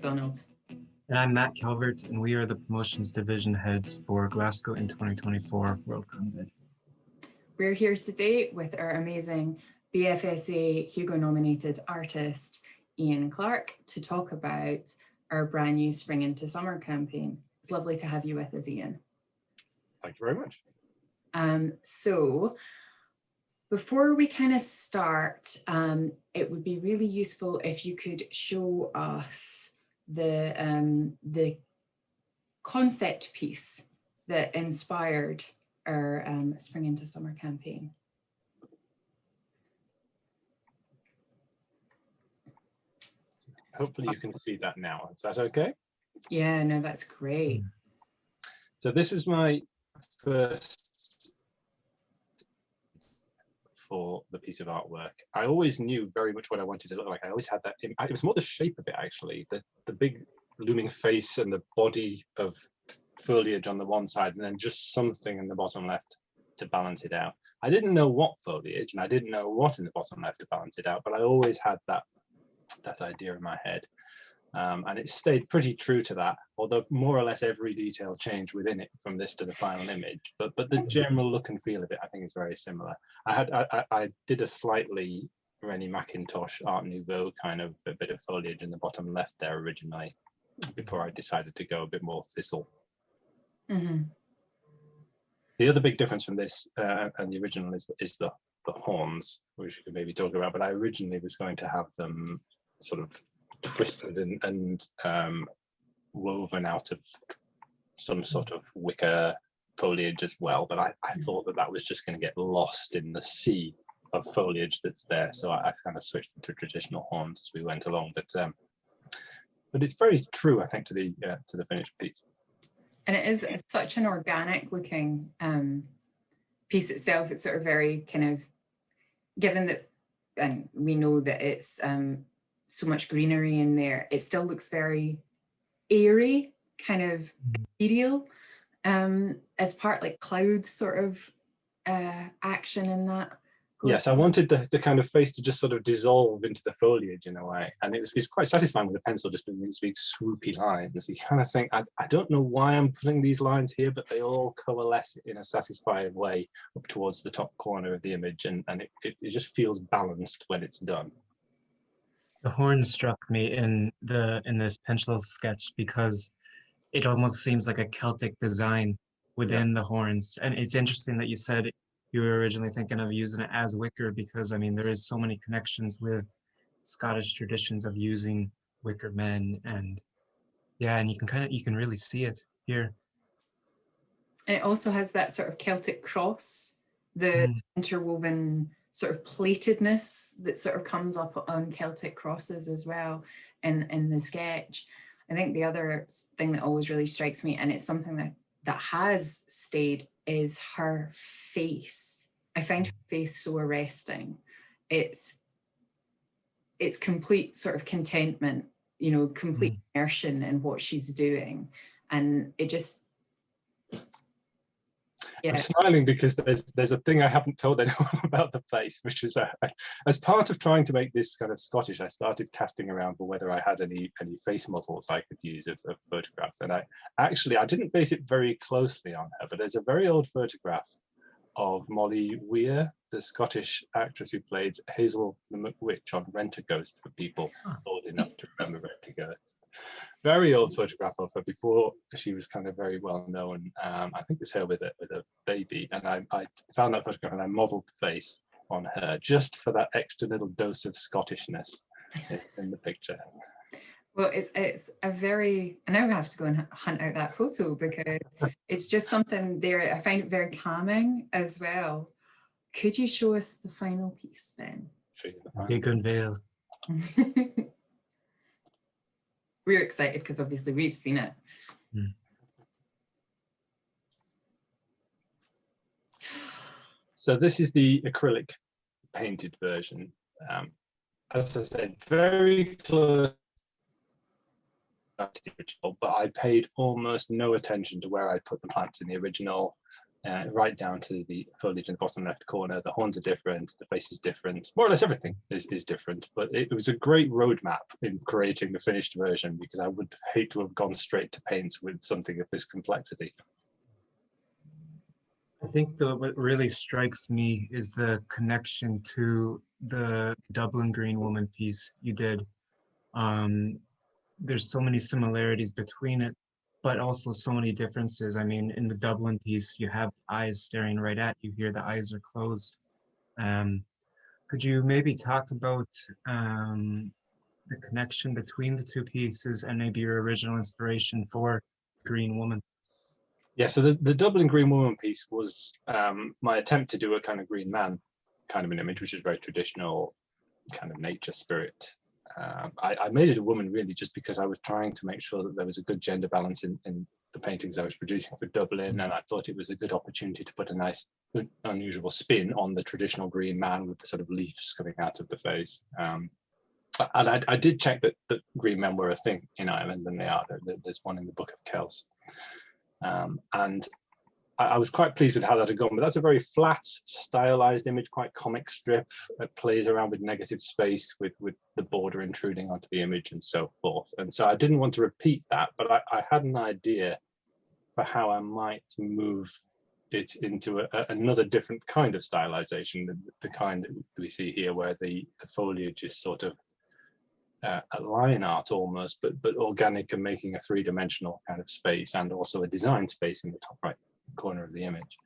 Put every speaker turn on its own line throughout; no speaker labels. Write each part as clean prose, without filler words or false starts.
McDonald.
And I'm Matt Calvert, and we are the Promotions Division Heads for Glasgow in 2024 World Convid.
We're here today with our amazing BFSA Hugo-nominated artist, Iain Clarke, to talk about our brand new Spring into Summer campaign. It's lovely to have you with us, Iain.
Thank you very much.
So before we kind of start, it would be really useful if you could show us the concept piece that inspired our Spring into Summer campaign.
Hopefully you can see that now. Is that okay?
Yeah, no, that's great.
So this is my first for the piece of artwork. I always knew very much what I wanted to look like. I always had that. It was more the shape of it, actually. The big looming face and the body of foliage on the one side, and then just something in the bottom left to balance it out. I didn't know what foliage, and I didn't know what in the bottom left to balance it out, but I always had that idea in my head. And it stayed pretty true to that, although more or less every detail changed within it from this to the final image. But the general look and feel of it, I think, is very similar. I did a slightly Rennie Mackintosh Art Nouveau kind of a bit of foliage in the bottom left there originally, before I decided to go a bit more thistle.
Mm-hmm.
The other big difference from this and the original is the horns, which we could maybe talk about. But I originally was going to have them sort of twisted and woven out of some sort of wicker foliage as well, but I thought that was just going to get lost in the sea of foliage that's there, so I kind of switched to traditional horns as we went along. But it's very true, I think, to the finished piece.
And it is such an organic looking piece itself. It's sort of very kind of, given that, and we know that it's so much greenery in there, it still looks very airy, kind of ethereal, as part like cloud sort of action in that.
Yes, I wanted the kind of face to just sort of dissolve into the foliage in a way, and it's quite satisfying with the pencil just doing these big swoopy lines. You kind of think, I don't know why I'm putting these lines here, but they all coalesce in a satisfying way up towards the top corner of the image, and it just feels balanced when it's done.
The horns struck me in this pencil sketch because it almost seems like a Celtic design within the horns. And it's interesting that you said you were originally thinking of using it as wicker, because I mean there is so many connections with Scottish traditions of using wicker men, and you can really see it here.
And it also has that sort of Celtic cross, the interwoven sort of platedness that sort of comes up on Celtic crosses as well in the sketch. I think the other thing that always really strikes me, and it's something that has stayed, is her face. I find her face so arresting. It's complete sort of contentment, complete immersion in what she's doing. And it just,
I'm smiling because there's a thing I haven't told anyone about the face, which is as part of trying to make this kind of Scottish, I started casting around for whether I had any face models I could use of photographs. And I didn't base it very closely on her, but there's a very old photograph of Molly Weir, the Scottish actress who played Hazel the McWitch on Rent-A-Ghost, for people old enough to remember Rent-A-Ghost. Very old photograph of her before she was kind of very well known. I think it's her with a baby, and I found that photograph and I modelled the face on her just for that extra little dose of Scottishness in the picture.
Well, it's a very, and now we have to go and hunt out that photo because it's just something there. I find it very calming as well. Could you show us the final piece then?
Big unveil.
We're excited because obviously we've seen it.
So this is the acrylic painted version. As I said, very close to the original, but I paid almost no attention to where I put the plants in the original. right down to the foliage in the bottom left corner. The horns are different, the face is different, more or less everything is different. But it was a great roadmap in creating the finished version, because I would hate to have gone straight to paints with something of this complexity.
I think what really strikes me is the connection to the Dublin Green Woman piece you did. There's so many similarities between it, but also so many differences. I mean, in the Dublin piece, you have eyes staring right at you here, the eyes are closed. Could you maybe talk about the connection between the two pieces and maybe your original inspiration for Green Woman?
Yeah, so the Dublin Green Woman piece was my attempt to do a kind of Green Man kind of an image, which is very traditional kind of nature spirit. I made it a woman really just because I was trying to make sure that there was a good gender balance in the paintings I was producing for Dublin, and I thought it was a good opportunity to put a nice, unusual spin on the traditional Green Man with the sort of leaves coming out of the face. And I did check that Green Men were a thing in Ireland, and they are. There's one in the Book of Kells. And I was quite pleased with how that had gone, but that's a very flat, stylized image, quite comic strip. It plays around with negative space, with the border intruding onto the image and so forth. And so I didn't want to repeat that, but I had an idea for how I might move it into another different kind of stylization, the kind that we see here, where the foliage is sort of a line art almost, but organic and making a three-dimensional kind of space, and also a design space in the top right corner of the image.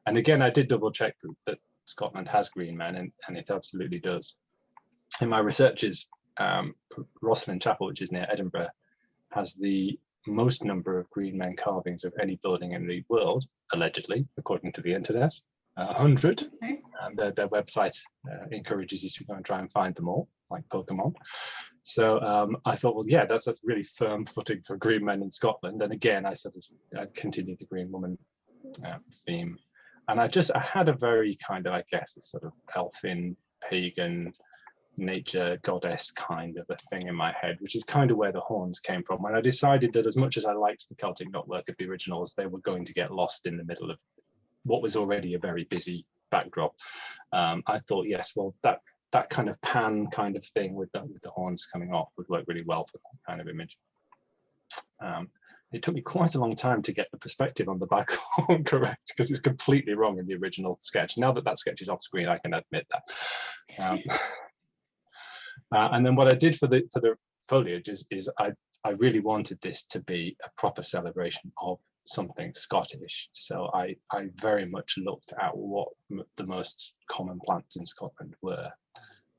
And again, I did double check that Scotland has Green Men, and it absolutely does. In my researches, Rosslyn Chapel, which is near Edinburgh, has the most number of Green Men carvings of any building in the world, allegedly, according to the internet. 100. Okay. And their website encourages you to go and try and find them all, like Pokemon. So I thought, well, yeah, that's really firm footing for Green Men in Scotland. And again, I sort of continued the Green Woman theme. And I had a very kind of, I guess, a sort of elfin, pagan, nature goddess kind of a thing in my head, which is kind of where the horns came from. When I decided that as much as I liked the Celtic knotwork of the originals, they were going to get lost in the middle of what was already a very busy backdrop. I thought, yes, well, that kind of pan kind of thing with the horns coming off would work really well for that kind of image. It took me quite a long time to get the perspective on the back horn correct, because it's completely wrong in the original sketch. Now that sketch is off screen, I can admit that. And then what I did for the foliage is I really wanted this to be a proper celebration of something Scottish. So I very much looked at what the most common plants in Scotland were.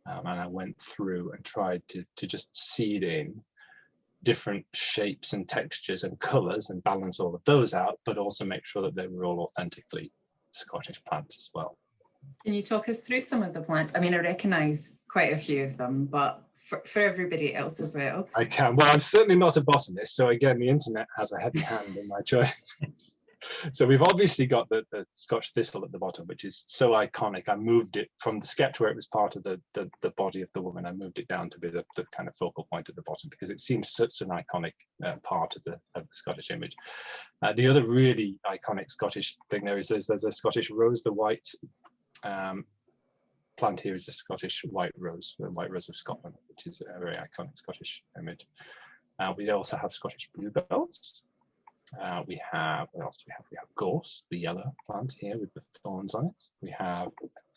And I went through and tried to just seed in different shapes and textures and colours and balance all of those out, but also make sure that they were all authentically Scottish plants as well.
Can you talk us through some of the plants? I mean, I recognise quite a few of them, but for everybody else as well.
I can. Well, I'm certainly not a botanist, so again, the internet has a heavy hand in my choice. So we've obviously got the Scotch thistle at the bottom, which is so iconic. I moved it from the sketch where it was part of the body of the woman. I moved it down to be the kind of focal point at the bottom, because it seems such an iconic part of the Scottish image. The other really iconic Scottish thing there's a Scottish rose. The white plant here is a Scottish white rose, the white rose of Scotland, which is a very iconic Scottish image. We also have Scottish bluebells. We have, what else do we have? We have gorse, the yellow plant here with the thorns on it. We have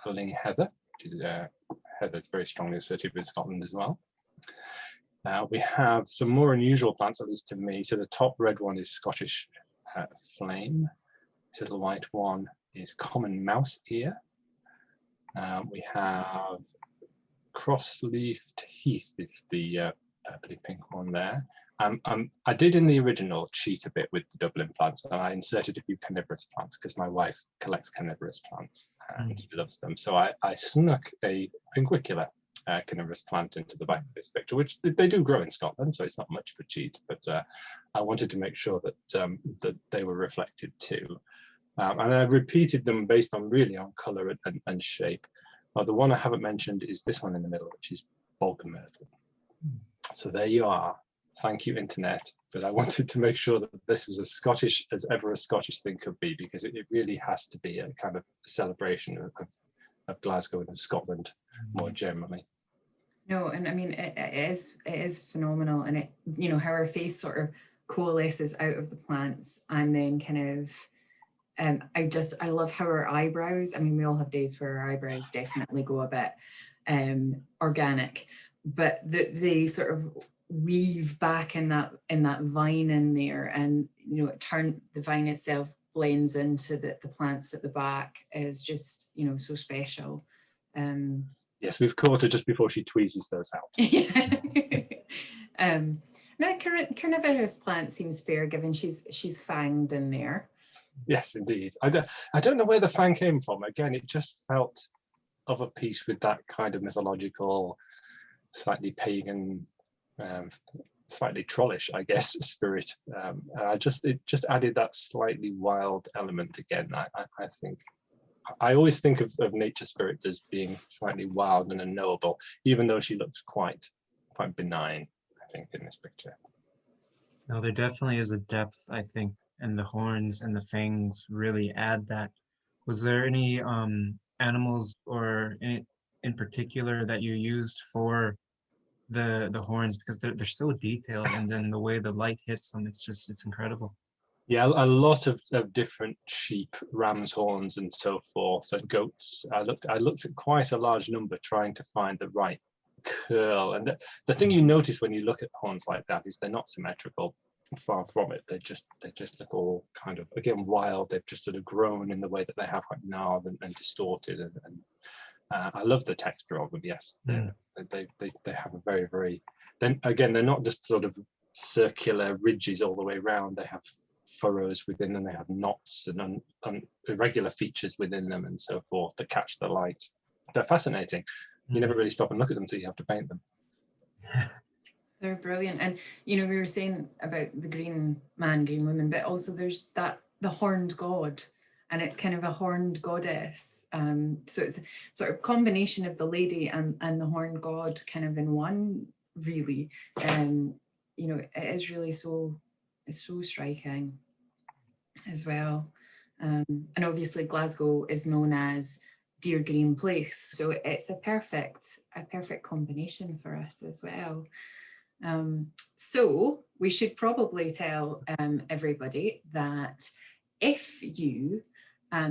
ling heather, which is heather that's very strongly associated with Scotland as well. We have some more unusual plants, at least to me. So the top red one is Scottish flame. This little white one is common mouse ear. We have cross-leafed heath is the purpley pink one there. I did in the original cheat a bit with the Dublin plants, and I inserted a few carnivorous plants because my wife collects carnivorous plants and she loves them. So I snuck a pinguicular carnivorous plant into the back of this picture, which they do grow in Scotland, so it's not much of a cheat, but I wanted to make sure that that they were reflected too. And I repeated them based on colour and shape. The one I haven't mentioned is this one in the middle, which is bog myrtle. So there you are. thank you, internet. But I wanted to make sure that this was as Scottish as ever a Scottish thing could be, because it really has to be a kind of celebration of Glasgow and of Scotland more generally.
No, and I mean, it is phenomenal. And it, you know, how her face sort of coalesces out of the plants, and then kind of, I love how her eyebrows, I mean, we all have days where our eyebrows definitely go a bit organic, but they sort of weave back in that vine in there, and, you know, the vine itself blends into the plants at the back, is just, you know, so special.
Yes, we've caught her just before she tweezes those out.
Yeah. Now, carnivorous plant seems fair, given she's fanged in there.
Yes, indeed. I don't know where the fang came from. Again, it just felt of a piece with that kind of mythological, slightly pagan, slightly trollish, I guess, spirit. It just added that slightly wild element again. I think I always think of nature spirits as being slightly wild and unknowable, even though she looks quite benign, I think, in this picture.
No, there definitely is a depth, I think, and the horns and the fangs really add that. Was there any animals or in particular that you used for the horns, because they're so detailed, and then the way the light hits them, it's incredible.
Yeah, a lot of different sheep, ram's horns, and so forth, and goats. I looked at quite a large number trying to find the right curl. And the thing you notice when you look at horns like that is they're not symmetrical. Far from it. They just look all kind of, again, wild. They've just sort of grown in the way that they have, quite gnarled and distorted. And I love the texture of them. Yes, they have a very, very. Then again, they're not just sort of circular ridges all the way around. They have furrows within them. They have knots and irregular features within them, and so forth, that catch the light. They're fascinating. You never really stop and look at them until you have to paint them.
They're brilliant. And, you know, we were saying about the green man, green woman, but also there's the horned god, and it's kind of a horned goddess. So it's sort of combination of the lady and the horned god kind of in one, really. You know, it is really it's so striking as well. And obviously Glasgow is known as Deer Green Place, so it's a perfect combination for us as well. So we should probably tell everybody that if you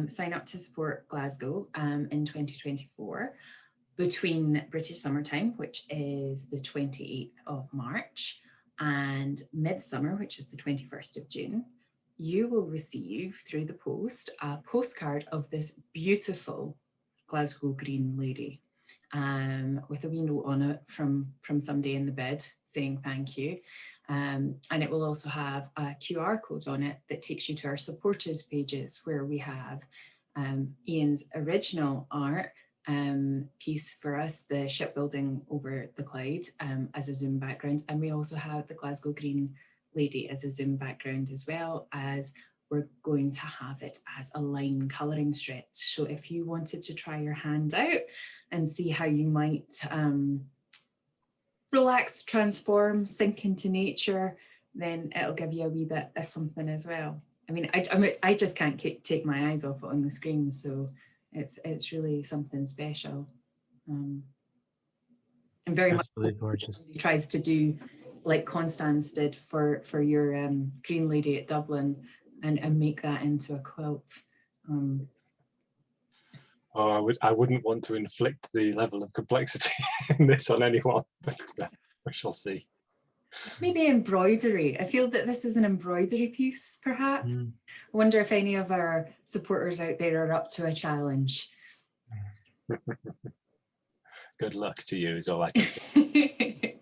sign up to support Glasgow in 2024, between British Summertime, which is the 28th of March, and Midsummer, which is the 21st of June, you will receive through the post a postcard of this beautiful Glasgow green lady, with a wee note on it from somebody in the bid saying thank you. And it will also have a QR code on it that takes you to our supporters pages, where we have Iain's original art piece for us, the shipbuilding over the Clyde, as a Zoom background. And we also have the Glasgow Green lady as a Zoom background, as well as we're going to have it as a line colouring stretch. So if you wanted to try your hand out and see how you might relax, transform, sink into nature, then it'll give you a wee bit of something as well. I mean, I just can't take my eyes off it on the screen, so it's really something special. And very
Absolutely much gorgeous.
He tries to do like Constance did for your Green Lady at Dublin, and make that into a quilt.
I wouldn't want to inflict the level of complexity in this on anyone, but we shall see.
Maybe embroidery. I feel that this is an embroidery piece, perhaps. I wonder if any of our supporters out there are up to a challenge.
Good luck to you is all I can say.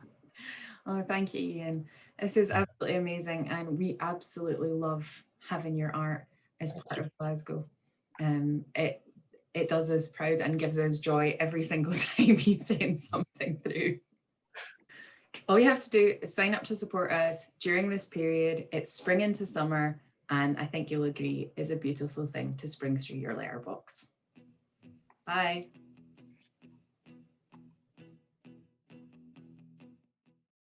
Oh, thank you, Iain. This is absolutely amazing, and we absolutely love having your art as part of Glasgow. It does us proud and gives us joy every single time you send something through. All you have to do is sign up to support us during this period. It's spring into summer, and I think you'll agree is a beautiful thing to spring through your letterbox. Bye.